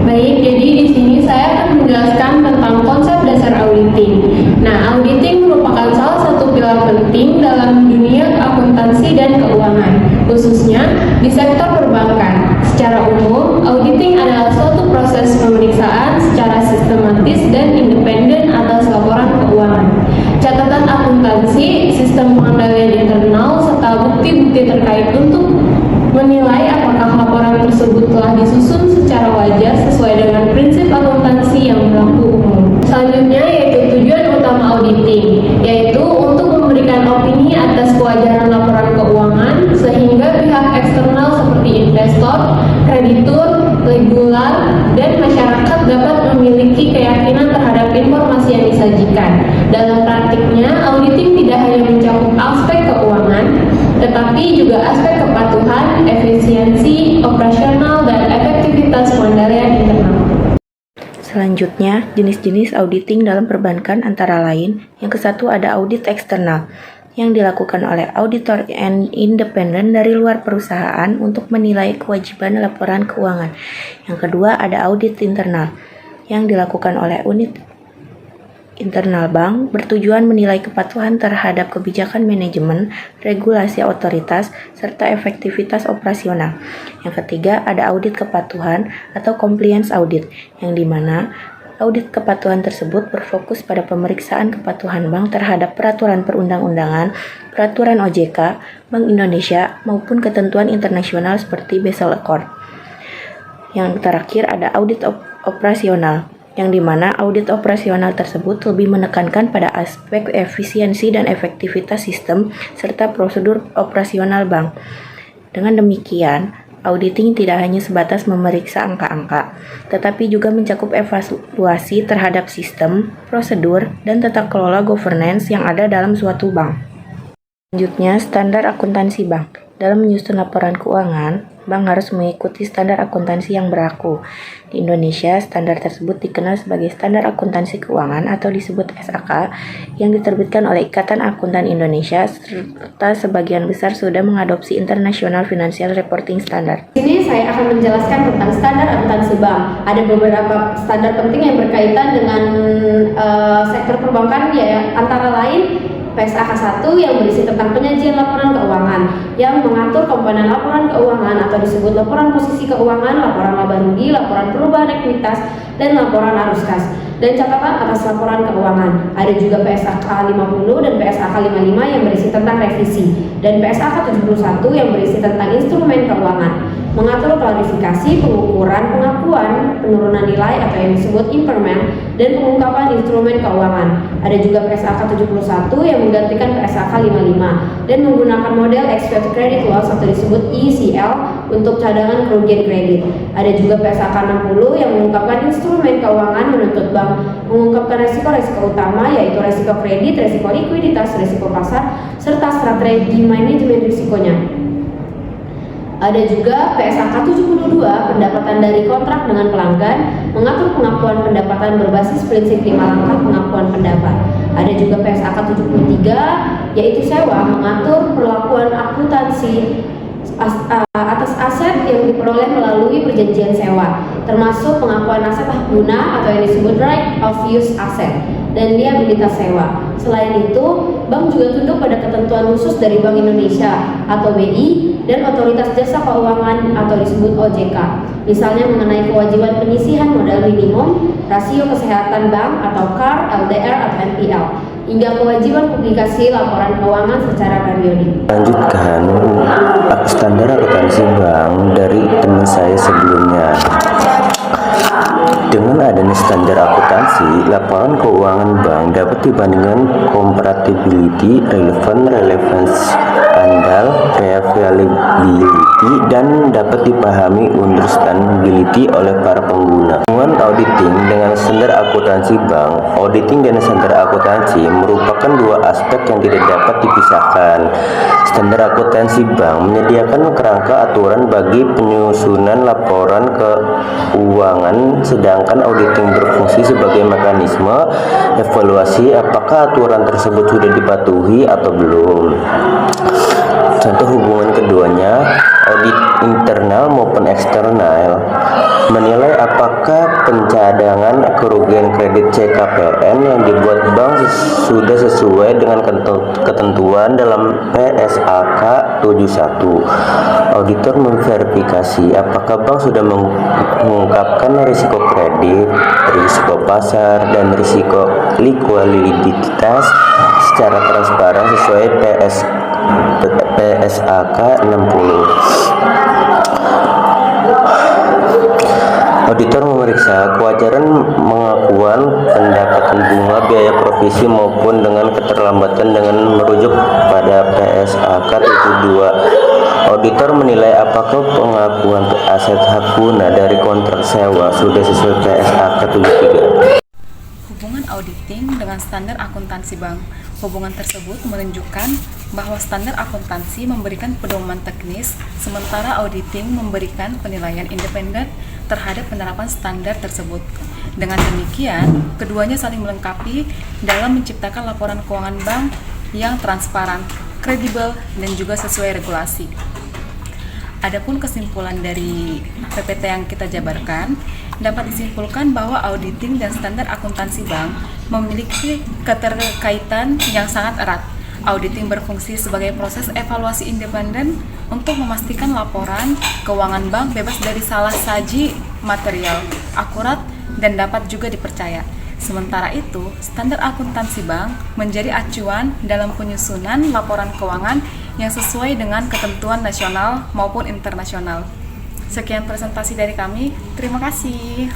Baik, jadi di sini saya akan menjelaskan tentang konsep dasar auditing. Nah, auditing merupakan salah satu pilar penting dalam dunia akuntansi dan keuangan, khususnya di sektor perbankan. Secara umum, auditing adalah suatu proses pemeriksaan secara sistematis dan independen atas laporan keuangan, catatan akuntansi, sistem pengendalian internal, serta bukti-bukti terkait untuk menilai apakah laporan tersebut telah disusun secara wajar sesuai dengan prinsip akuntansi yang berlaku umum. Selanjutnya yaitu tujuan utama auditing, yaitu untuk memberikan opini atas kewajaran laporan keuangan sehingga pihak eksternal seperti investor, kreditur, regular, dan masyarakat dapat memiliki keyakinan terhadap informasi yang disajikan. Dalam praktiknya, auditing tidak hanya mencakup aspek keuangan, tetapi juga aspek kepatuhan, efisiensi, operasional, dan efektivitas pengendalian internal. Selanjutnya, jenis-jenis auditing dalam perbankan antara lain, yang kesatu ada audit eksternal, yang dilakukan oleh auditor yang independen dari luar perusahaan untuk menilai kewajiban laporan keuangan. Yang kedua ada audit internal, yang dilakukan oleh unit internal bank bertujuan menilai kepatuhan terhadap kebijakan manajemen, regulasi otoritas, serta efektivitas operasional. Yang ketiga ada audit kepatuhan atau compliance audit, yang dimana audit kepatuhan tersebut berfokus pada pemeriksaan kepatuhan bank terhadap peraturan perundang-undangan, peraturan OJK, Bank Indonesia, maupun ketentuan internasional seperti Basel Accord. Yang terakhir ada audit operasional, yang dimana audit operasional tersebut lebih menekankan pada aspek efisiensi dan efektivitas sistem serta prosedur operasional bank. Dengan demikian, auditing tidak hanya sebatas memeriksa angka-angka, tetapi juga mencakup evaluasi terhadap sistem, prosedur, dan tata kelola governance yang ada dalam suatu bank. Selanjutnya, standar akuntansi bank. Dalam menyusun laporan keuangan, bank harus mengikuti standar akuntansi yang berlaku. Di Indonesia, standar tersebut dikenal sebagai Standar Akuntansi Keuangan atau disebut SAK yang diterbitkan oleh Ikatan Akuntan Indonesia serta sebagian besar sudah mengadopsi International Financial Reporting Standard. Di sini saya akan menjelaskan tentang standar akuntansi bank. Ada beberapa standar penting yang berkaitan dengan sektor perbankan, ya, antara lain PSAK 1 yang berisi tentang penyajian laporan keuangan yang mengatur komponen laporan keuangan atau disebut laporan posisi keuangan, laporan laba rugi, laporan perubahan ekuitas, dan laporan arus kas, dan catatan atas laporan keuangan. Ada juga PSAK 50 dan PSAK 55 yang berisi tentang revisi, dan PSAK 71 yang berisi tentang instrumen keuangan, mengatur klarifikasi, pengukuran, pengakuan, penurunan nilai atau yang disebut impairment, dan pengungkapan instrumen keuangan. Ada juga PSAK 71 yang menggantikan PSAK 55 dan menggunakan model expected credit loss atau disebut ECL untuk cadangan kerugian kredit. Ada juga PSAK 60 yang mengungkapkan instrumen keuangan menuntut bank mengungkapkan resiko-resiko utama, yaitu resiko kredit, resiko likuiditas, resiko pasar, serta strategi manajemen risikonya. Ada juga PSAK 72, pendapatan dari kontrak dengan pelanggan, mengatur pengakuan pendapatan berbasis prinsip 5 langkah pengakuan pendapat. Ada juga PSAK 73, yaitu sewa, mengatur perlakuan akuntansi atas aset yang diperoleh melalui perjanjian sewa, termasuk pengakuan aset hak guna atau yang disebut right of use asset dan liabilitas sewa. Selain itu, bank juga tunduk pada ketentuan khusus dari Bank Indonesia atau BI dan Otoritas Jasa Keuangan atau disebut OJK, misalnya mengenai kewajiban penyisihan modal minimum, rasio kesehatan bank atau CAR, LDR atau NPL, hingga kewajiban publikasi laporan keuangan secara periodik. Lanjutkan standar akuntansi bank dari teman saya sebelumnya. Dengan adanya standar akuntansi, laporan keuangan bank dapat dibandingkan compatibility, relevance, andal, reliability, dan dapat dipahami understandability oleh para pengguna. Hubungan auditing dengan standar akuntansi bank. Auditing dan standar akuntansi merupakan dua aspek yang tidak dapat dipisahkan. Standar akuntansi bank menyediakan kerangka aturan bagi penyusunan laporan keuangan, sedangkan auditing berfungsi sebagai mekanisme evaluasi apakah aturan tersebut sudah dipatuhi atau belum. Contoh hubungan keduanya, audit internal maupun eksternal, menilai apakah pencadangan kerugian kredit CKPN yang dibuat bank sudah sesuai dengan ketentuan dalam PSAK 71. Auditor memverifikasi apakah bank sudah mengungkapkan risiko kredit, risiko pasar, dan risiko likuiditas secara transparan sesuai PSAK 60. Auditor memeriksa kewajaran pengakuan pendapatan bunga biaya provisi maupun dengan keterlambatan dengan merujuk pada PSAK 72. Auditor menilai apakah pengakuan aset hak guna dari kontrak sewa sudah sesuai PSAK 73. Hubungan auditing dengan standar akuntansi bank. Hubungan tersebut menunjukkan bahwa standar akuntansi memberikan pedoman teknis, sementara auditing memberikan penilaian independen terhadap penerapan standar tersebut. Dengan demikian, keduanya saling melengkapi dalam menciptakan laporan keuangan bank yang transparan, kredibel, dan juga sesuai regulasi. Adapun kesimpulan dari PPT yang kita jabarkan, dapat disimpulkan bahwa auditing dan standar akuntansi bank memiliki keterkaitan yang sangat erat. Auditing berfungsi sebagai proses evaluasi independen untuk memastikan laporan keuangan bank bebas dari salah saji material, akurat, dan dapat juga dipercaya. Sementara itu, standar akuntansi bank menjadi acuan dalam penyusunan laporan keuangan yang sesuai dengan ketentuan nasional maupun internasional. Sekian presentasi dari kami, terima kasih.